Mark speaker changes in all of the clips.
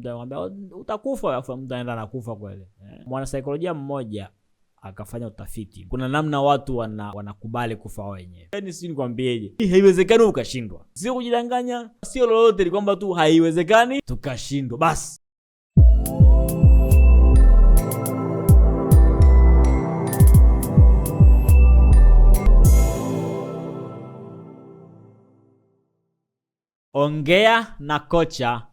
Speaker 1: mtu anamwambia utakufa, afu mtu anaenda nakufa kweli. Mwana saikolojia mmoja akafanya utafiti. Kuna namna watu wanakubali kufa wenyewe. Yaani si nikwambieje? Haiwezekani ukashindwa. Sio kujidanganya, sio lolote, ni kwamba tu haiwezekani tukashindwa. Basi. Ongea na kocha,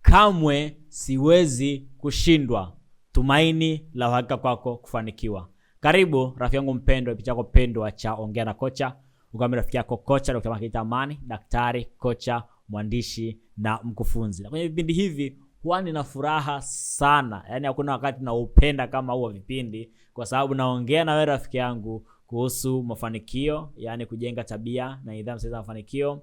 Speaker 1: kamwe siwezi kushindwa. Tumaini la uhakika kwako kufanikiwa. Karibu rafiki yangu mpendwa, picha yako pendwa cha Ongea na Kocha. Ukiwa rafiki yako kocha Dr. Makita Amani, daktari, kocha, mwandishi na mkufunzi. Na kwenye vipindi hivi huwa nina furaha sana. Yaani hakuna wakati na upenda kama huo vipindi, kwa sababu naongea na wewe rafiki yangu kuhusu mafanikio, yani kujenga tabia na nidhamu za mafanikio,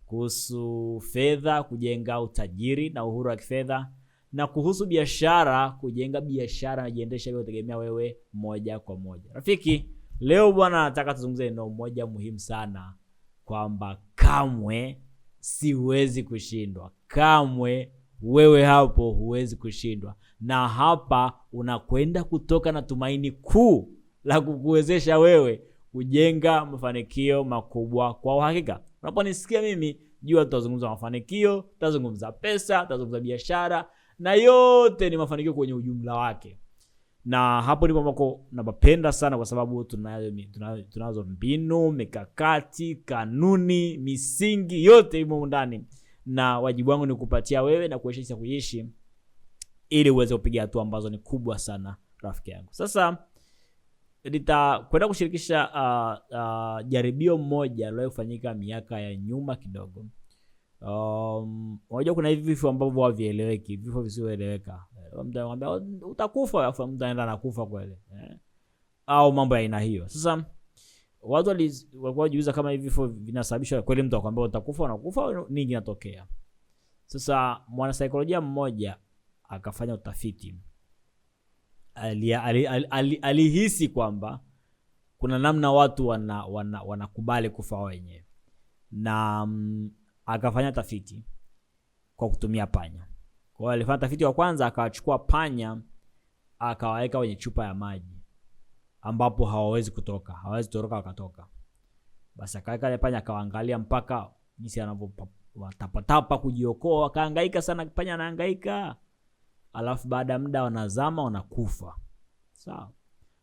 Speaker 1: kuhusu fedha, kujenga utajiri na uhuru wa kifedha, na kuhusu biashara, kujenga biashara na jiendesha bila kutegemea wewe moja kwa moja. Rafiki, leo bwana nataka tuzungumze neno moja muhimu sana, kwamba kamwe siwezi kushindwa. Kamwe wewe hapo huwezi kushindwa. Na hapa unakwenda kutoka na tumaini kuu la kukuwezesha wewe kujenga mafanikio makubwa kwa uhakika. Unaponisikia mimi, jua tutazungumza mafanikio, tutazungumza pesa, tutazungumza biashara, na yote ni mafanikio kwenye ujumla wake. Na hapo ndipo ambako napenda sana, kwa sababu tunazo mbinu, mikakati, kanuni, misingi yote imo ndani, na wajibu wangu ni kukupatia wewe na kuwezesha kuishi ili uweze kupiga hatua ambazo ni kubwa sana rafiki yangu. Sasa nitakwenda kushirikisha jaribio moja lilo kufanyika miaka ya nyuma kidogo. Unajua kuna hivi vifo ambavyo havieleweki, vifo visioeleweka. Mtu anamwambia utakufa, afu mtu anaenda nakufa kweli. Au mambo ya aina hiyo. Sasa watu walikuwa wajiuliza kama hivi vifo vinasababishwa kweli, mtu akwambia utakufa, unakufa, nini kinatokea? Sasa mwana saikolojia mmoja akafanya utafiti. Alihisi kwamba kuna namna watu wanakubali kufa wenyewe, na akafanya tafiti kwa kutumia panya. Kwa hiyo alifanya tafiti wa kwanza, akawachukua panya akawaweka kwenye chupa ya maji ambapo hawawezi kutoka, hawawezi toroka wakatoka. Basi akaweka wale panya, akawaangalia mpaka jinsi anavyotapatapa kujiokoa, akahangaika sana, panya anahangaika. Alafu baada ya muda wanazama, wanakufa. Sawa.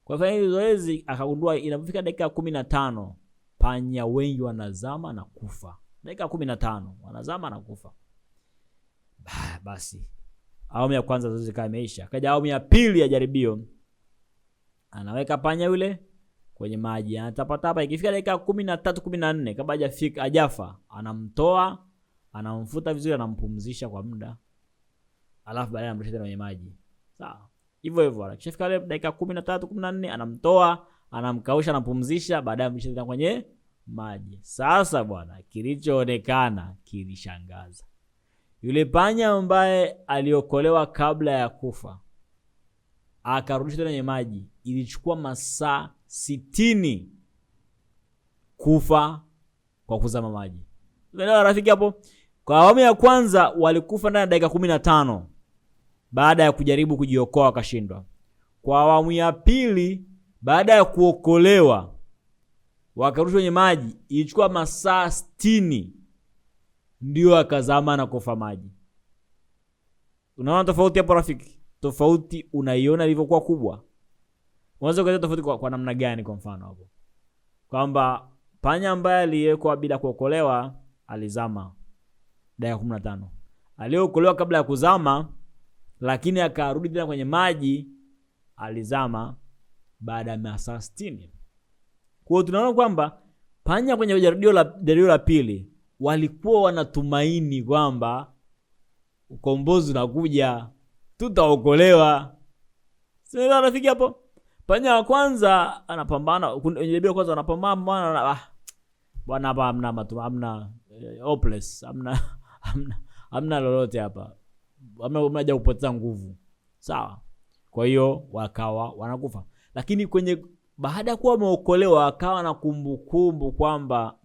Speaker 1: Kwa hivyo zoezi akagundua inapofika dakika 15 panya wengi wanazama na kufa. Dakika 15 wanazama na kufa. Basi awamu ya kwanza zoezi kama imeisha. Kaja awamu ya pili ya jaribio. Anaweka panya yule kwenye maji, anatapatapa. Ikifika dakika 13 14 kabla hajafa, anamtoa, anamfuta vizuri, anampumzisha kwa muda. Alafu baadaye anamrudisha tena kwenye maji. Sawa. Hivyo hivyo. Akishafika ile dakika 13 14 anamtoa, anamkausha, anampumzisha, baadaye anamrudisha tena kwenye maji. Sasa bwana, kilichoonekana kilishangaza. Yule panya ambaye aliokolewa kabla ya kufa akarudishwa tena kwenye maji, ilichukua masaa 60 kufa kwa kuzama maji. Unaelewa rafiki hapo? Kwa awamu ya kwanza walikufa ndani ya dakika 15 baada ya kujaribu kujiokoa wakashindwa. Kwa awamu ya pili, baada ya kuokolewa wakarushwa kwenye maji, ilichukua masaa 60 ndio akazama na kufa maji. Unaona tofauti hapo rafiki? Tofauti unaiona ilivyokuwa kubwa. Unaweza kueleza tofauti kwa namna gani? Kwa mfano hapo, kwamba panya ambaye aliyekuwa bila kuokolewa alizama dakika 15. Aliokolewa kabla ya kuzama lakini akarudi tena kwenye maji, alizama baada ya masaa 60. Kwa hiyo tunaona kwamba panya kwenye jaribio la pili walikuwa wanatumaini kwamba ukombozi unakuja, tutaokolewa. Sasa rafiki hapo, panya wa kwanza anapambana, kwenye jaribio kwanza anapambana, bwana hapa hamna hopeless, hamna lolote hapa. Hamna kupoteza nguvu. Sawa. Kwa hiyo wakawa wanakufa. Lakini baada ya kuwa wameokolewa wakawa na kumbukumbu kwamba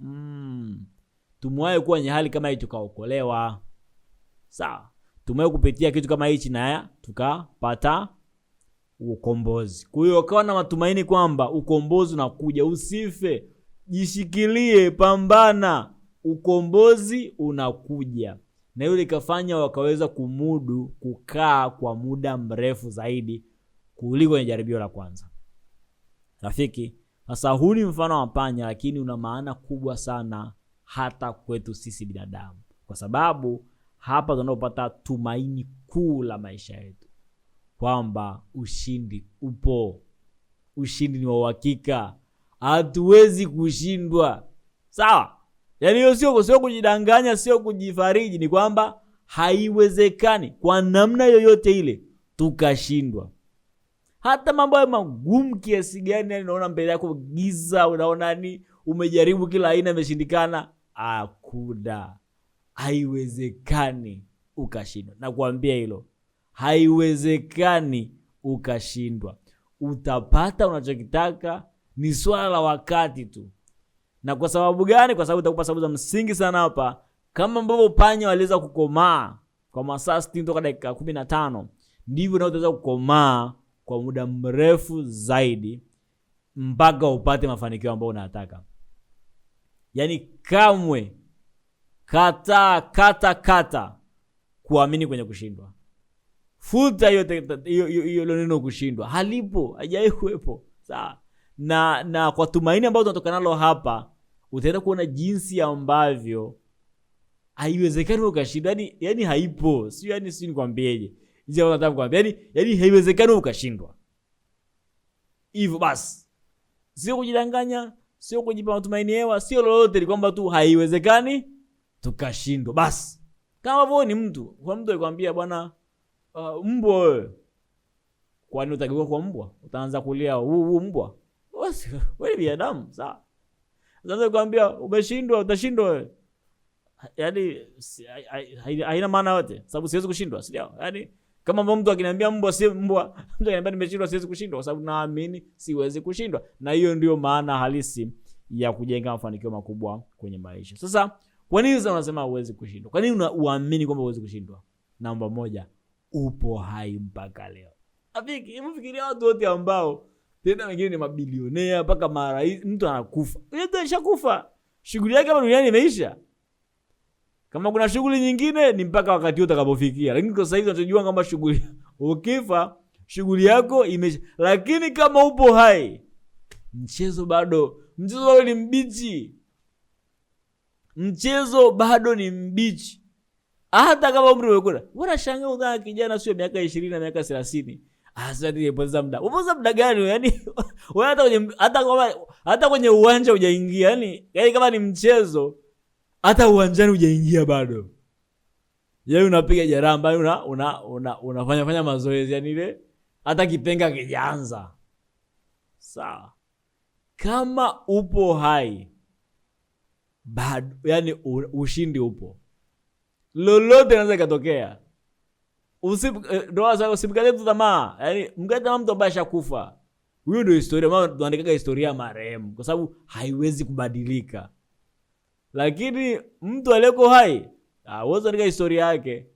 Speaker 1: tumewahi kuwa kwenye hali kama hii tukaokolewa. Sawa. tumewahi kupitia kitu kama hichi na tukapata ukombozi. Kwa hiyo ukawa na matumaini kwamba ukombozi unakuja. Usife, jishikilie, pambana, ukombozi unakuja. Na yule ikafanya wakaweza kumudu kukaa kwa muda mrefu zaidi kuliko kwenye jaribio la kwanza. Rafiki, sasa huu ni mfano wa panya, lakini una maana kubwa sana hata kwetu sisi binadamu, kwa sababu hapa tunapata tumaini kuu la maisha yetu, kwamba ushindi upo. Ushindi ni wa uhakika, hatuwezi kushindwa. Sawa? Yaani hiyo sio kujidanganya, sio kujifariji, ni kwamba haiwezekani kwa namna yoyote ile tukashindwa. Hata mambo ya magumu kiasi gani, unaona mbele yako giza, unaona umejaribu kila aina imeshindikana, hakuna, haiwezekani ukashindwa. Nakwambia hilo, haiwezekani ukashindwa. Utapata unachokitaka, ni swala la wakati tu. Na kwa sababu gani? Kwa sababu utakupa sababu za msingi sana hapa. Kama ambavyo panya waliweza kukomaa kwa masaa 60 toka dakika 15, ndivyo na utaweza kukomaa kwa muda mrefu zaidi mpaka upate mafanikio ambayo unataka. Yaani kamwe kata kuamini kwenye kushindwa. Futa hiyo neno kushindwa. Halipo, haijawahi kuwepo. Sawa? Na kwa tumaini ambalo tunatoka nalo hapa, utaenda kuona jinsi ambavyo haiwezekani ukashindwa. Yaani haipo. Sio nikwambieje. Nje nataka kukwambia, yaani haiwezekani ukashindwa. Hivyo basi, sio kujidanganya, sio kujipa matumaini hewa, sio lolote, ni kwamba tu haiwezekani tukashindwa. Basi, kama wewe ni mtu, kwa mtu alikwambia bwana, mbwa wewe, kwani utakiwa kwa mbwa? Utaanza kulia mbwa. Basi wewe ni binadamu, sawa? Sasa nikwambia umeshindwa, utashindwa wewe. Yaani haina maana yote, sababu siwezi kushindwa, sio? Yaani kama mtu akiniambia mbwa si mbwa, mtu akiniambia nimeshindwa, siwezi kushindwa kwa sababu naamini siwezi kushindwa. Na hiyo ndio maana halisi ya kujenga mafanikio makubwa kwenye maisha. Sasa kwa nini unasema huwezi kushindwa? Kwa nini unaamini kwamba huwezi kushindwa? Namba moja, upo hai mpaka leo. Afiki, fikiria watu wote ambao tena wengine ni mabilionea mpaka marais, mtu anakufa. Yeye alishakufa. Shughuli yake hapa duniani imeisha. Kama kuna shughuli nyingine ni mpaka wakati wote utakapofikia. Lakini kwa sasa hivi tunajua kama shughuli ukifa, shughuli yako imeisha. Lakini kama upo hai, mchezo bado ni mbichi. Mchezo bado ni mbichi. Hata kama umri umekwenda. Bora shangaa udhaa kijana sio miaka 20 na miaka 30. Sasa nipoteza muda. Upoza muda gani? Yaani wewe hata kwenye uwanja hujaingia. Yaani kama ni mchezo, hata uwanjani hujaingia bado. Yeye unapiga jaramba, unafanya mazoezi, yani ile hata kipenga kijaanza. Sawa. Kama upo hai bado, yani ushindi upo. Lolote linaweza katokea. Usipigane mtu tamaa. Yaani mkata mtu ambaye ashakufa. Huyo ndio historia, maana tunaandika historia ya marehemu kwa sababu haiwezi kubadilika. Lakini mtu aliyeko hai, hawezi kuandika historia yake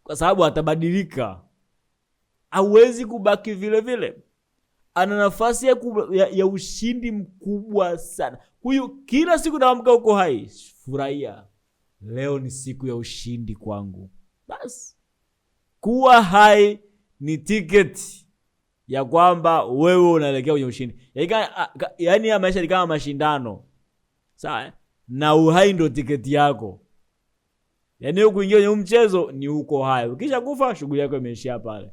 Speaker 1: kwa sababu atabadilika. Hawezi kubaki vile vile. Ana nafasi ya ushindi mkubwa sana. Huyo kila siku naamka uko hai, furahia. Leo ni siku ya ushindi kwangu. Basi. Kuwa hai ni tiketi ya kwamba wewe unaelekea kwenye ushindi. Yaani ya maisha ni kama mashindano. Sawa? Na uhai ndio tiketi yako. Yaani kuingia kwenye mchezo ni uko hai. Ukisha kufa shughuli yako imeishia pale.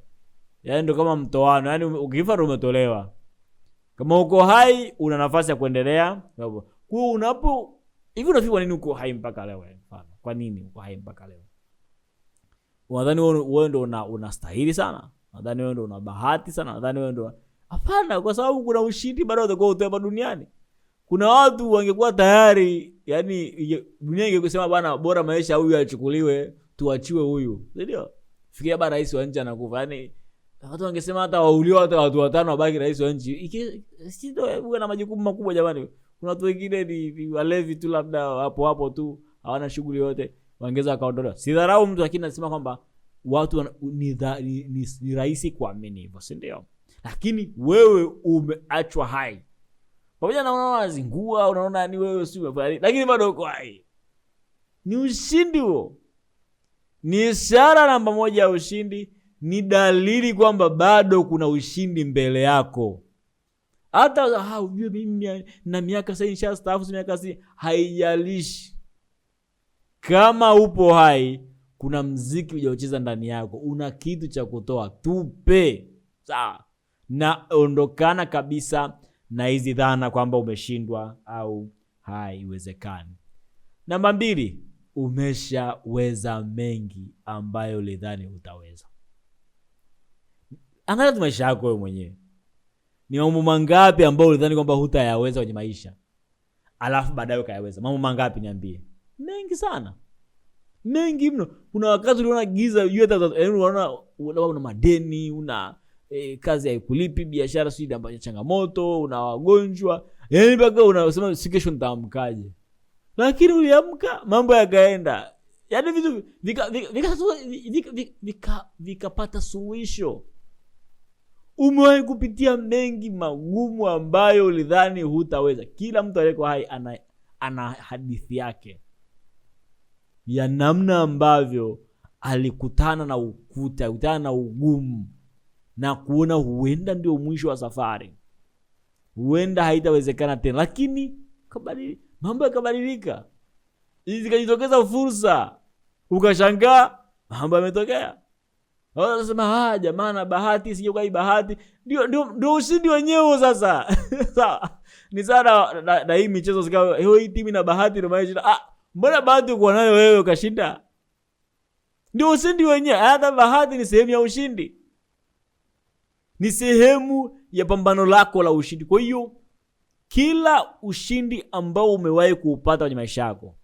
Speaker 1: Yaani ndio kama mtoano. Yaani ukifa ndio umetolewa. Kama uko hai una nafasi ya kuendelea. Kwa hivi unafikiri nini uko hai mpaka leo? Kwa nini uko hai mpaka leo? Unadhani wewe ndio unastahili sana? Unadhani wewe ndio una bahati sana? Unadhani wewe ndio? Hapana, kwa sababu kuna ushindi bado utakuwa utoa duniani. Kuna watu wangekuwa tayari, yani dunia ingekusema bwana bora maisha huyu achukuliwe, tuachiwe huyu. Ndio? Fikiria bwana rais wa nchi anakufa. Yani watu wangesema hata wauliwa hata watu watano wabaki rais wa nchi. Sio uwe na majukumu makubwa jamani. Kuna watu wengine ni walevi tu labda hapo tu, hawana shughuli yote, wangeza kaondolewa. Sidharau mtu, lakini nasema kwamba watu ni rahisi kuamini hivyo, si ndio? Lakini wewe umeachwa hai. Pamoja na unaona zingua, unaona ni wewe si umefanya, lakini bado uko hai. Ni ushindi huo. Ni ishara namba moja ya ushindi, ni dalili kwamba bado kuna ushindi mbele yako. Hata ujue mimi na miaka sasa nishastaafu, miaka sasa haijalishi. Kama upo hai, kuna mziki hujaocheza ndani yako, una kitu cha kutoa, tupe. Sawa? Na ondokana kabisa na hizi dhana kwamba umeshindwa au haiwezekani. Namba 2, umeshaweza mengi ambayo ulidhani utaweza. Angalia tu maisha yako wewe mwenyewe. Ni mambo mangapi ambayo ulidhani kwamba hutayaweza kwenye maisha, alafu baadaye ukayaweza? Mambo mangapi niambie? Mengi sana. Mengi mno. Kuna wakati uliona giza, unaona madeni, una kazi haikulipi, biashara sio ambayo changamoto, una wagonjwa. Yaani mpaka unasema si kesho nitaamkaje. Lakini uliamka, mambo yakaenda. Yaani vitu vikapata suluhisho. Umewahi kupitia mengi magumu ambayo ulidhani hutaweza. Kila mtu aliyeko hai ana hadithi yake ya namna ambavyo alikutana na ukuta, alikutana na ugumu, na kuona huenda ndio mwisho wa safari, huenda haitawezekana tena, lakini mambo yakabadilika, zikajitokeza fursa, ukashangaa mambo yametokea. Wanasema jamaa na bahati, sije kwa bahati ndio ushindi wenyewe sasa. Sawa. Ni sana na hii michezo sikao, hii timu na bahati ndio maisha. Mbona bahati uko nayo wewe ukashinda? Ndio ushindi wenyewe. Hata bahati ni sehemu ya ushindi. Ni sehemu ya pambano lako la ushindi. Kwa hiyo kila ushindi ambao umewahi kuupata kwenye maisha yako,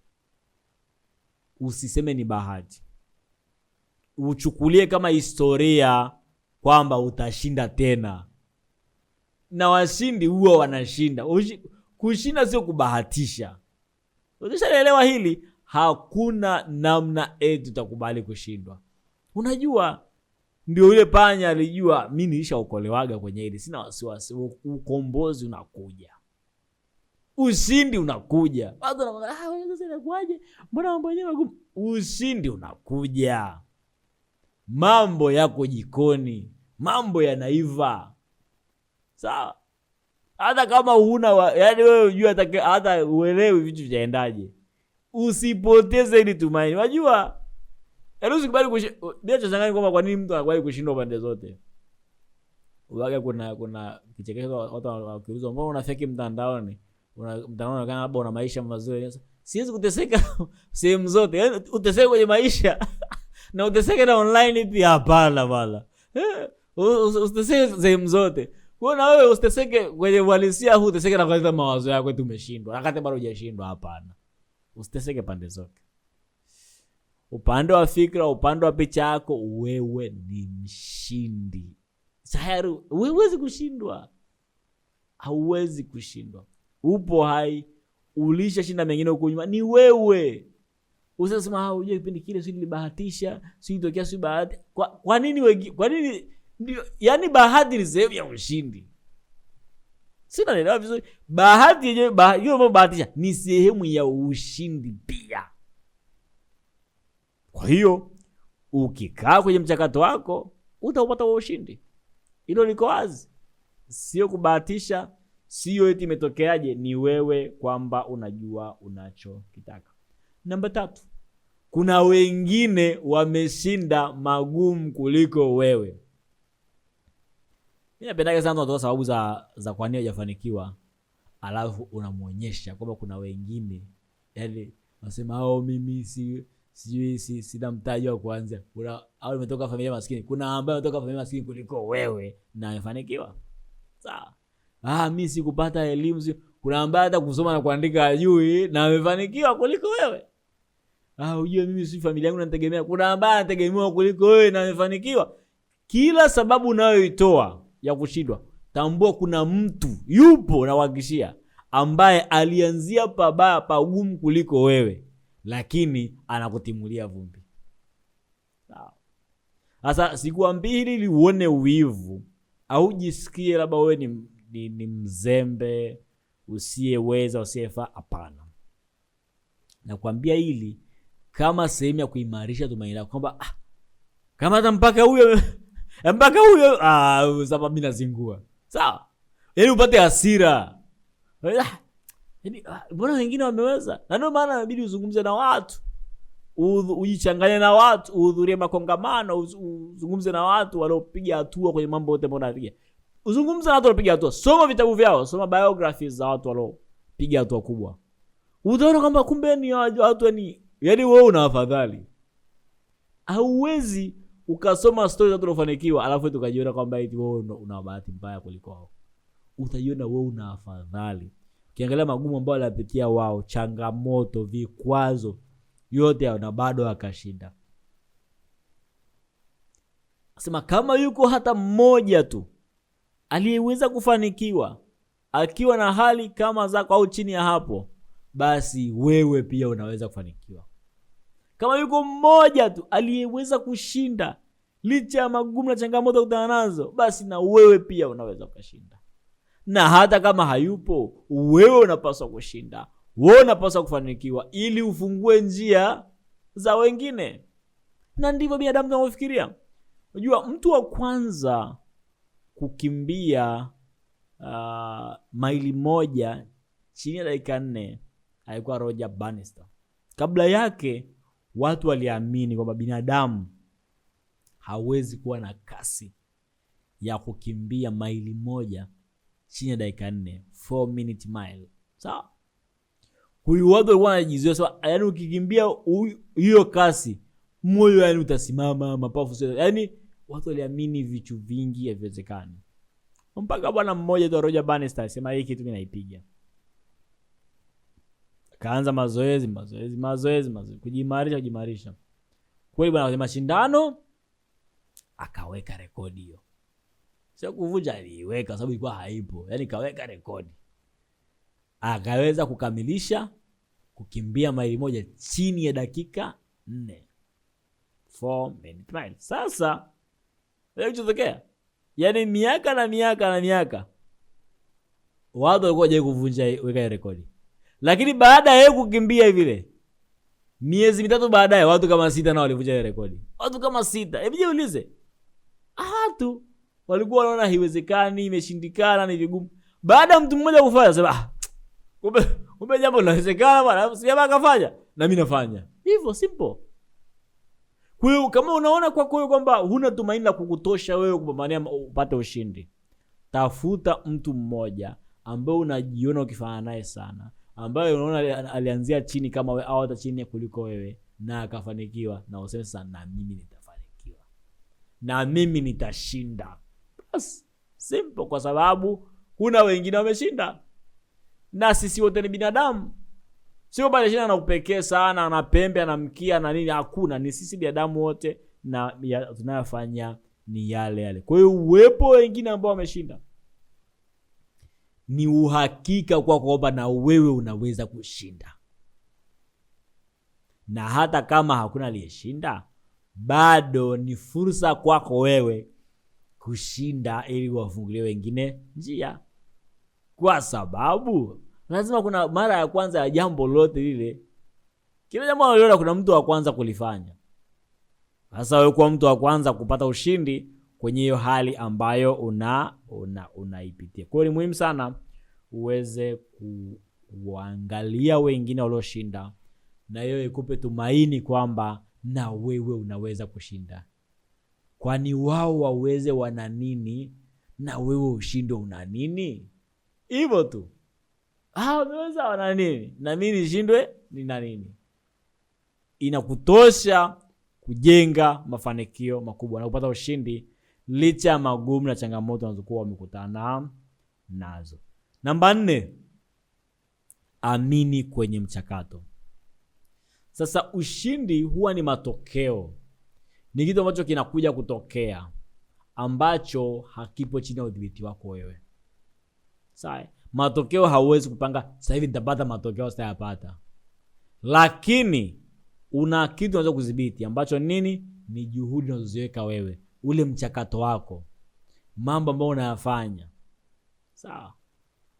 Speaker 1: usiseme ni bahati. Uchukulie kama historia kwamba utashinda tena. Na washindi huwa wanashinda. Kushinda sio kubahatisha. Ukishaelewa hili, hakuna namna tutakubali kushindwa. Unajua, ndio yule panya alijua mimi nilishaokolewaga kwenye hili, sina wasiwasi. Ukombozi unakuja. Ushindi unakuja. Watu wanaona sasa inakuaje? Mbona mambo yenyewe magumu? Ushindi unakuja. Mambo yako jikoni, mambo yanaiva. Sawa? Hata kama huna yaani wewe unajua hata uelewi vitu vinaendaje, usipoteze ili tumaini. Unajua, usikubali bila changanya kwamba kwa nini mtu anakubali kushindwa pande zote. Uwaga kuna kichekesho watu wakiuliza mbona unafiki mtandaoni? Mtandaoni kana labda una maisha mazuri. Siwezi kuteseka sehemu zote. Yaani uteseke kwenye maisha na uteseke na online pia, hapana bala. Usiteseke sehemu zote. Kwa na wewe usiteseke kwenye uhalisia, uteseke na kwa mawazo yako eti umeshindwa. Wakati bado hujashindwa, hapana. Usiteseke pande zote. Upande wa fikra, upande wa picha yako, wewe ni mshindi. Tayari huwezi kushindwa. Hauwezi kushindwa. Upo hai, ulishashinda mengine huko nyuma, ni wewe. Usisema unajua kipindi kile si nilibahatisha, si itokea si bahati. Kwa nini ndio, yani bahati ni sehemu ya ushindi. Sina naelewa vizuri. Bahati yenyewe hiyo bahatisha ni sehemu ya ushindi pia. Kwa hiyo ukikaa kwenye mchakato wako utaupata ushindi. Hilo liko wazi. Sio kubahatisha, sio eti imetokeaje, ni wewe kwamba unajua unachokitaka. Namba 3. Kuna wengine wameshinda magumu kuliko wewe. Mimi napenda sana kutoa sababu za kwa nini hujafanikiwa, alafu unamuonyesha kwamba kuna wengine, yaani unasema mimi sina mtaji wa kuanza. Au nimetoka familia maskini. Kuna ambaye ametoka familia maskini kuliko wewe na amefanikiwa. Sawa? Mimi sikupata elimu. Kuna ambaye hata kusoma na kuandika hajui na amefanikiwa kuliko wewe. Unajua mimi si familia yangu nategemea. Kuna ambaye anategemewa kuliko wewe na amefanikiwa. Kila sababu unayoitoa ya kushindwa, tambua kuna mtu yupo na kuhakikishia ambaye alianzia pabaya pagumu kuliko wewe, lakini anakutimulia vumbi. Sawa. Sasa sikuambii hili ili uone uivu au jisikie labda wewe ni mzembe, usiyeweza, usiyefaa. Hapana. Nakwambia hili kama sehemu ya kuimarisha tumaini lako kwamba kama hata mpaka huyo sababu mimi nazingua. Sawa? Yaani upate hasira. Yaani mbona wengine wameweza? Na ndio maana inabidi uzungumze na watu. Ujichanganye na watu, uhudhurie makongamano, uzungumze na watu waliopiga hatua kwenye mambo yote mbona anapiga. Uzungumze na watu waliopiga hatua. Soma vitabu vyao, soma biographies za watu waliopiga hatua kubwa. Utaona kwamba kumbe ni watu yaani wewe una afadhali. Hauwezi ukasoma stories za watu waliofanikiwa alafu ukajiona kwamba eti wewe una bahati mbaya kuliko wao. Utajiona wewe una afadhali. Ukiangalia magumu ambayo walipitia wao, changamoto, vikwazo, yote yao na bado akashinda. Nasema kama yuko hata mmoja tu aliyeweza kufanikiwa akiwa na hali kama zako au chini ya hapo, basi wewe pia unaweza kufanikiwa. Kama yuko mmoja tu aliyeweza kushinda licha ya magumu na changamoto kutana nazo, basi na wewe pia unaweza kushinda. Na hata kama hayupo, wewe unapaswa kushinda. Wewe unapaswa kufanikiwa ili ufungue njia za wengine. Na ndivyo binadamu wanafikiria. Unajua mtu wa kwanza kukimbia maili 1 chini ya dakika 4 alikuwa Roger Bannister. Kabla yake watu waliamini kwamba binadamu hawezi kuwa na kasi ya kukimbia maili 1 chini ya dakika 4, 4 minute mile. Sawa? Huyu watu walikuwa wanajizoea sawa, yaani ukikimbia hiyo kasi moyo yaani utasimama, mapafu sio. Yaani watu waliamini vitu vingi haviwezekani. Mpaka bwana mmoja tu Roger Bannister alisema hii kitu mimi naipiga. Kaanza mazoezi, kujimarisha. Kweli bwana, kwenye mashindano akaweka rekodi hiyo. Sio kuvunja, aliweka sababu ilikuwa haipo. Yaani kaweka rekodi. Akaweza kukamilisha kukimbia maili 1 chini ya dakika 4. 4 minute mile. Sasa wewe unachotokea? Yaani miaka na miaka watu walikuwa hawajawahi kuvunja weka rekodi. Lakini baada ya kukimbia vile miezi 3 baadaye watu kama 6 nao walivunja rekodi. Watu kama 6. Hebu jiulize. Watu walikuwa wanaona haiwezekani, imeshindikana, ni vigumu. Baada ya mtu mmoja kufanya sema kumbe jambo linawezekana bwana, sijaba akafanya na mimi nafanya. Hivyo simple. Kwa hiyo kama unaona kwa kwamba huna tumaini la kukutosha wewe kupambania upate ushindi, tafuta mtu mmoja ambaye unajiona ukifanya naye sana, ambaye unaona alianzia chini kama wewe au hata chini kuliko wewe na akafanikiwa, na useme sasa na mimi nitafanikiwa. Na mimi nitashinda. Bas, simple, kwa sababu kuna wengine wameshinda. Na sisi wote ni binadamu. Sio bali shina na upekee sana, na pembe na mkia na nini, hakuna. Ni sisi binadamu wote na tunayofanya ni yale. Kwa hiyo uwepo wengine ambao wameshinda ni uhakika kwa kwamba na wewe unaweza kushinda. Na hata kama hakuna aliyeshinda, bado ni fursa kwako wewe kushinda ili wafungulie wengine njia. Kwa sababu lazima kuna mara ya kwanza ya jambo lote lile. Kila jambo unaliona kuna mtu wa kwanza kulifanya. Sasa wewe kwa mtu wa kwanza kupata ushindi kwenye hiyo hali ambayo unaipitia. Kwa hiyo ni muhimu sana uweze kuangalia wengine walioshinda, na hiyo ikupe tumaini kwamba na wewe unaweza kushinda. Kwani wao waweze wana nini na wewe ushinde una nini? Hivyo tu. Wameweza wana nini na mimi nishindwe nina nini? Inakutosha kujenga mafanikio makubwa na kupata ushindi licha ya magumu na changamoto wanazokuwa wamekutana nazo. Namba 4, amini kwenye mchakato. Sasa ushindi huwa ni matokeo. Ni kitu ambacho kinakuja kutokea ambacho hakipo chini ya udhibiti wako wewe. Sawa? Matokeo hauwezi kupanga sasa hivi nitapata matokeo, sitayapata. Lakini una kitu unaweza kudhibiti ambacho nini? ni juhudi unazoziweka wewe, ule mchakato wako, mambo ambayo unayafanya. Sawa.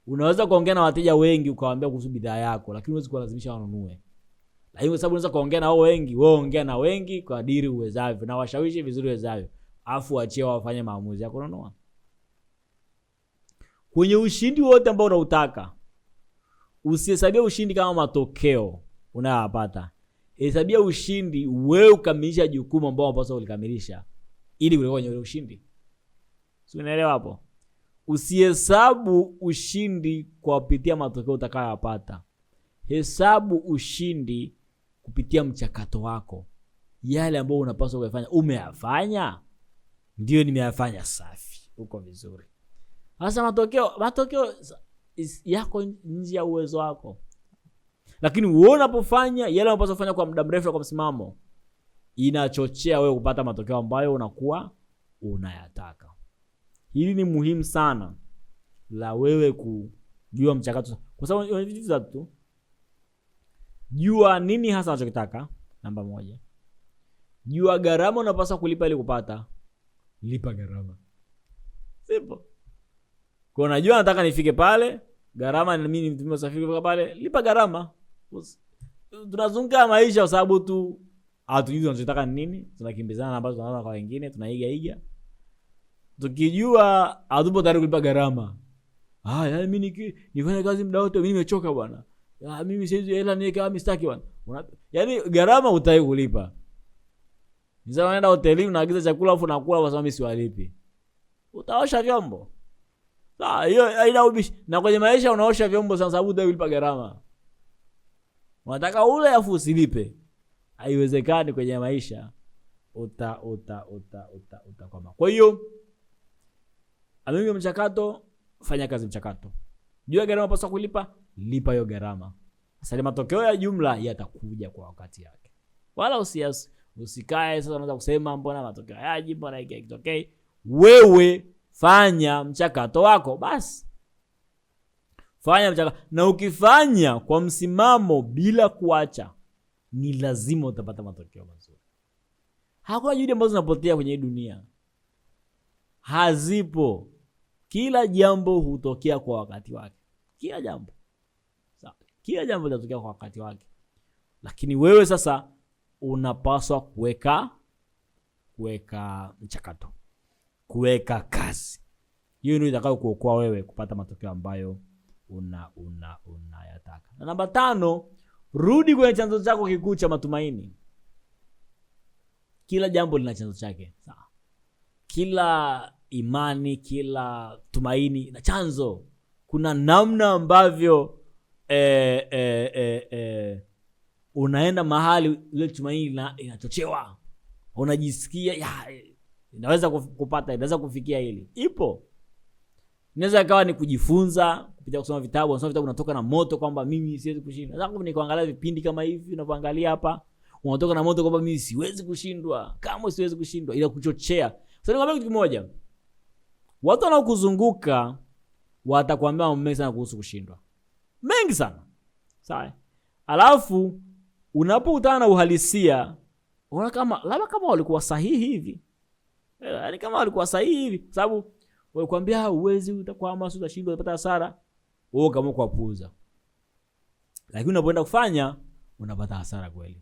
Speaker 1: Unaweza kuongea na wateja wengi ukawaambia kuhusu bidhaa yako, lakini huwezi kuwalazimisha wanunue. Lakini kwa sababu unaweza kuongea na wao wengi, wewe ongea na wengi kwa kadiri uwezavyo na washawishi vizuri uwezavyo. Afu waachie wafanye maamuzi ya kununua. Kwenye ushindi wote ambao unautaka, usihesabia ushindi kama matokeo unayopata. Hesabia ushindi wewe ukamilisha jukumu ambalo unapaswa ulikamilisha ili uwe kwenye ushindi. Sio, unaelewa hapo? Usihesabu ushindi kwa kupitia matokeo utakayopata. Hesabu ushindi kupitia mchakato wako. Yale ambayo unapaswa kufanya, umeyafanya? Ndio, nimeyafanya. Safi. Uko vizuri. Sasa matokeo yako nje ya uwezo wako. Lakini wewe unapofanya yale unapaswa kufanya kwa muda mrefu kwa msimamo, inachochea wewe kupata matokeo ambayo unakuwa unayataka. Hili ni muhimu sana la wewe kujua mchakato, kwa sababu ni vitu vitatu tu. Jua nini hasa unachotaka, namba 1. Jua gharama unapaswa kulipa ili kupata. Lipa gharama. Simple. Kwa unajua nataka nifike pale, gharama ni mimi nitumie usafiri kufika pale, lipa gharama. Tunazunguka maisha kwa sababu tu hatujui tunachotaka nini, tunakimbizana ambazo tunaona kwa wengine, tunaiga. Tukijua hatupo tayari kulipa gharama. Yaani mimi nifanye kazi muda wote, mimi nimechoka bwana. Mimi siwezi hela niweke kama mistaki bwana. Yaani gharama utaki kulipa. Nisa unaenda hotelini unaagiza chakula afu unakula kwa sababu mimi siwalipi. Utaosha vyombo. Sawa, hiyo haina ubishi. Na kwenye maisha unaosha vyombo sana sababu utaki kulipa gharama. Unataka ule afu usilipe. Haiwezekani kwenye maisha. Utakoma. Kwa hiyo amini mchakato, fanya kazi mchakato. Jua gharama unapaswa kulipa, lipa hiyo gharama. Sasa matokeo ya jumla yatakuja kwa wakati yake. Wala usikae sasa unaanza kusema mbona matokeo hayaji, mbona hiki kitokee. Wewe fanya mchakato wako basi. Fanya mchakato, na ukifanya kwa msimamo bila kuacha, ni lazima utapata matokeo mazuri. Hakuna juhudi ambazo zinapotea kwenye dunia. Hazipo. Kila jambo hutokea kwa wakati wake. Kila jambo. Sawa. Kila jambo litatokea kwa wakati wake. Lakini wewe sasa unapaswa kuweka mchakato. Kuweka kazi. Hiyo ndio itakayo kuokoa wewe kupata matokeo ambayo unayataka. Na namba 5, rudi kwenye chanzo chako kikuu cha matumaini. Kila jambo lina chanzo chake. Sawa. Kila imani, kila tumaini na chanzo. Kuna namna ambavyo unaenda mahali ile tumaini inachochewa. Unajisikia inaweza kupata, inaweza kufikia hili. Ipo. Inaweza kawa ni kujifunza kupitia kusoma vitabu. Unasoma vitabu unatoka na moto kwamba mimi siwezi kushinda. Sasa ni kuangalia vipindi kama hivi unavyoangalia hapa, unatoka na moto kwamba mimi siwezi kushindwa, kama siwezi kushindwa, ila kuchochea. Sasa nikwambia kitu kimoja. Watu wanaokuzunguka watakwambia mambo mengi sana kuhusu kushindwa. Mengi sana. Sawa? Alafu unapokutana na uhalisia, unaona labda kama walikuwa sahihi hivi. Yaani kama walikuwa sahihi hivi, sababu walikwambia uwezi, utakwama, utashindwa, utapata hasara. Wewe kama kuapuuza. Lakini unapoenda kufanya unapata hasara kweli.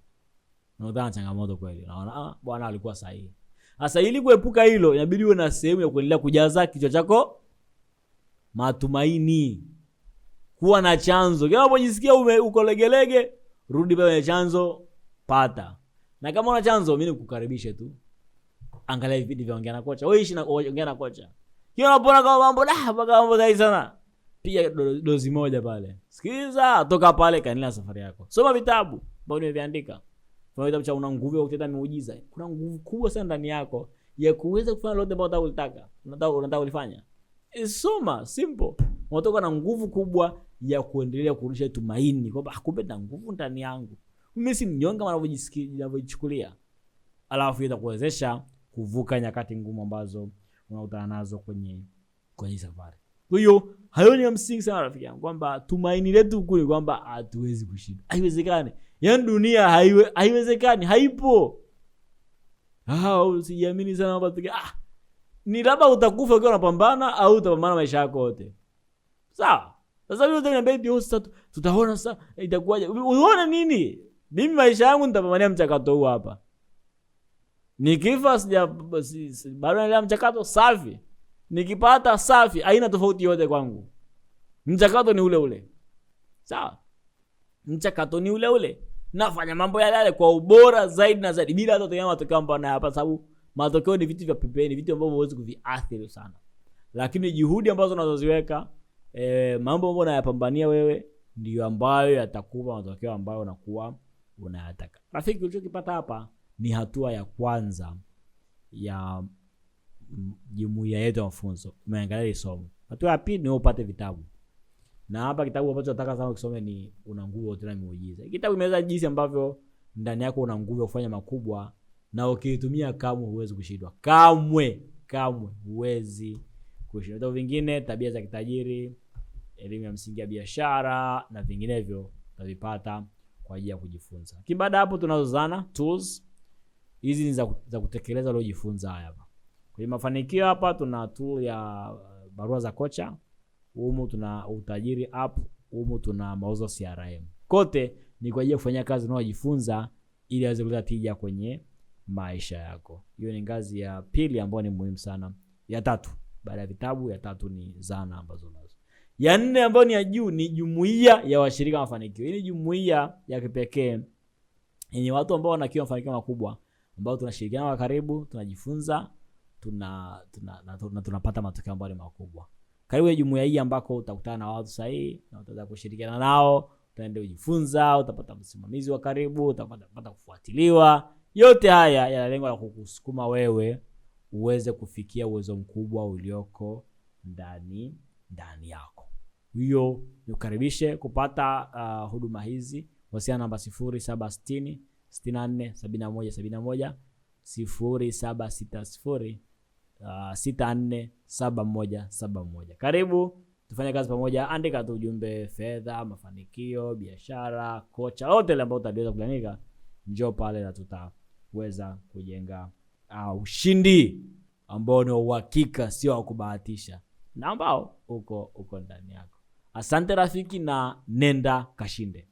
Speaker 1: Unakutana changamoto kweli. Unaona bwana alikuwa sahihi. Sasa ili kuepuka hilo, inabidi uwe na sehemu ya kuendelea kujaza kichwa chako matumaini. Kuwa na chanzo. Kama unajisikia uko legelege, rudi pale chanzo, pata. Na kama una chanzo, mimi nikukaribishe tu. Angalia vipindi vya Ongea na Kocha. Wewe ishi na Ongea na Kocha. Kila unapoona kama mambo zaidi sana, piga dozi moja pale. Sikiliza, toka pale kaendelea safari yako. Soma vitabu ambavyo nimeviandika. Kuna kitabu cha Una Nguvu ya Kutenda Miujiza. Kuna nguvu kubwa sana ndani yako ya kuweza kufanya lolote ambalo unataka. Unataka kulifanya. Soma, simple. Unatoka na nguvu kubwa ya kuendelea kurudisha tumaini kwamba kumbe na nguvu ndani yangu. Mimi si mnyonge kama ninavyojichukulia. Alafu itakuwezesha kuvuka nyakati ngumu ambazo unakutana nazo kwenye safari. Kwa hiyo hayo ni msingi sana rafiki yangu, kwamba tumaini letu kule kwamba hatuwezi kushinda. Haiwezekani. Yaani dunia haiwezekani, haipo. Usijiamini sana matokeo. Ni labda utakufa ukiwa unapambana au utapambana maisha yako yote. Sawa? Sasa wewe unaniambia hivi sasa tutaona sasa itakuwaje? Unaona nini? Mimi maisha yangu nitapambania mchakato huu hapa. Nikifa bado naendelea mchakato safi. Nikipata safi, haina tofauti yote kwangu. Mchakato ni ule ule. Sawa? Mchakato ni ule ule. Nafanya mambo yale kwa ubora zaidi na zaidi bila hata kutegemea matokeo ambayo nayapata, sababu matokeo ni vitu vya pembeni, vitu ambavyo huwezi kuviathiri sana. Lakini juhudi ambazo unazoziweka, mambo ambayo unayapambania wewe ndio ambayo yatakupa matokeo ambayo unakuwa unayataka. Rafiki, ulichokipata hapa ni hatua ya kwanza ya jumuiya yetu ya mafunzo. Umeangalia somo. Hatua ya pili ni upate vitabu. Na hapa kitabu ambacho nataka sana ukisome ni Una Nguvu Tena Miujiza. Kitabu kimeweza jinsi ambavyo ndani yako una nguvu ya kufanya makubwa, na ukiitumia kamwe huwezi kushindwa. Kamwe huwezi kushindwa. Vitabu vingine, Tabia za Kitajiri, Elimu ya Msingi ya Biashara na vinginevyo utavipata kwa ajili ya kujifunza. Baada hapo tunazo zana, tools. Hizi ni za kutekeleza uliojifunza hapa. Kwa mafanikio hapa tuna tool ya barua za kocha. Humu tuna utajiri app, humu tuna mauzo CRM. Kote ni kwa ajili ya kufanya kazi unayojifunza ili aweze kuleta tija kwenye maisha yako. Hiyo ni ngazi ya pili ambayo ni muhimu sana. Ya tatu, baada ya vitabu, ya tatu ni zana ambazo nazo. Ya nne ambayo ni ya juu ni jumuiya ya washirika mafanikio. Hii ni jumuiya ya kipekee yenye watu ambao wanakiwa mafanikio makubwa, ambao tunashirikiana kwa karibu, tunajifunza, tunapata matokeo ambayo ni makubwa. Karibu ya jumuiya hii ambako utakutana na watu sahihi na utaweza kushirikiana nao, utaenda kujifunza, utapata msimamizi wa karibu, utapata kufuatiliwa. Yote haya yana lengo la kukusukuma wewe uweze kufikia uwezo mkubwa ulioko ndani yako. Hiyo nikukaribishe kupata huduma hizi. Wasiliana namba 0760 64 71 71 0760 647171. Karibu tufanye kazi pamoja. Andika tu ujumbe fedha, mafanikio, biashara, kocha, wote ile ambao utaweza kuandika, njoo pale na tutaweza kujenga ushindi ambao ni uhakika, sio wa kubahatisha, na ambao uko ndani yako. Asante rafiki, na nenda kashinde.